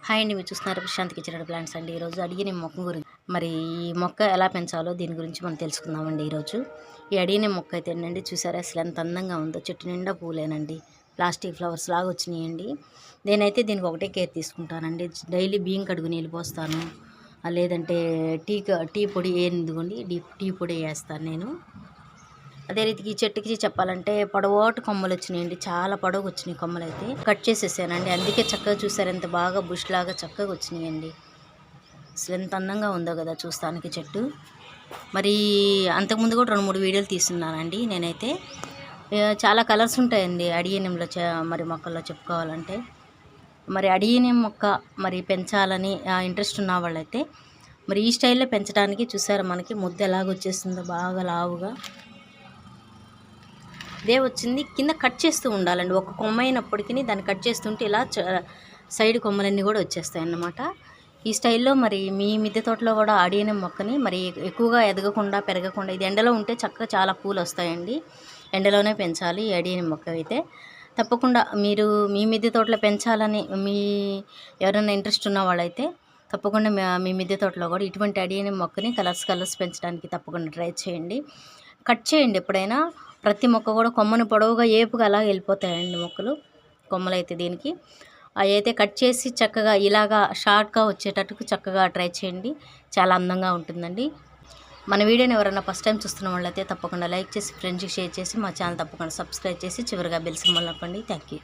Hi అండి, మీరు చూస్తున్నారు ప్రశాంత్ కిచెన్ ప్లాంట్స్ అండి. ఈరోజు అడిగిన మొక్క గురించి, మరి ఈ మొక్క ఎలా పెంచాలో దీని గురించి మనం తెలుసుకుందామండి. ఈరోజు ఈ అడిగిన మొక్క అయితే ఏంటండి, చూసారా అసలు ఎంత అందంగా ఉందో. చెట్టు నిండా పూలేనండి, ప్లాస్టిక్ ఫ్లవర్స్ లాగా వచ్చినాయండి. నేనైతే దీనికి ఒకటే కేర్ తీసుకుంటానండి. డైలీ బియ్యం కడుగు నీళ్ళు పోస్తాను, లేదంటే టీ పొడి ఎందుకోండి టీ పొడి వేస్తాను నేను. అదే రీతికి ఈ చెట్టుకి చెప్పాలంటే పొడవాటి కొమ్మలు వచ్చినాయండి, చాలా పొడవు వచ్చినాయి కొమ్మలు. అయితే కట్ చేసేసానండి, అందుకే చక్కగా చూసారు ఎంత బాగా బుష్ లాగా చక్కగా వచ్చినాయండి. అసలు ఎంత అందంగా ఉందో కదా చూస్తానికి చెట్టు. మరి అంతకుముందు కూడా 2-3 వీడియోలు తీస్తున్నానండి నేనైతే. చాలా కలర్స్ ఉంటాయండి అడియేనియంలో, మరి మొక్కల్లో చెప్పుకోవాలంటే. మరి అడియేనియం మొక్క మరి పెంచాలని ఇంట్రెస్ట్ ఉన్న వాళ్ళైతే మరి ఈ స్టైల్లో పెంచడానికి చూసారు, మనకి ముద్ద ఎలాగొచ్చేస్తుందో బాగా లావుగా ఇదే వచ్చింది. కింద కట్ చేస్తూ ఉండాలండి, ఒక కొమ్మ అయినప్పటికీ దాన్ని కట్ చేస్తుంటే ఇలా సైడ్ కొమ్మలన్నీ కూడా వచ్చేస్తాయి అన్నమాట. ఈ స్టైల్లో మరి మీ మిద్దె తోటలో కూడా అడియేనియం మొక్కని మరి ఎక్కువగా ఎదగకుండా పెరగకుండా, ఇది ఎండలో ఉంటే చక్కగా చాలా పూలు వస్తాయండి. ఎండలోనే పెంచాలి ఈ అడియేనియం మొక్క అయితే. తప్పకుండా మీరు మీ మిద్దె తోటలో పెంచాలని ఎవరైనా ఇంట్రెస్ట్ ఉన్న వాళ్ళైతే తప్పకుండా మీ మిద్దె తోటలో కూడా ఇటువంటి అడియేనియం మొక్కని కలర్స్ పెంచడానికి తప్పకుండా ట్రై చేయండి. కట్ చేయండి ఎప్పుడైనా. ప్రతి మొక్క కూడా కొమ్మను పొడవుగా ఏపుగా అలా వెళ్ళిపోతాయండి కొమ్మలు అయితే దీనికి. అవి అయితే కట్ చేసి చక్కగా ఇలాగా షార్ట్గా వచ్చేటట్టుకు చక్కగా ట్రై చేయండి, చాలా అందంగా ఉంటుందండి. మన వీడియోని ఎవరైనా ఫస్ట్ టైం చూస్తున్న వాళ్ళైతే తప్పకుండా లైక్ చేసి ఫ్రెండ్స్కి షేర్ చేసి మా ఛానల్ తప్పకుండా సబ్స్క్రైబ్ చేసి చివరిగా బెల్ సింబల్ నొక్కండి. Thank you.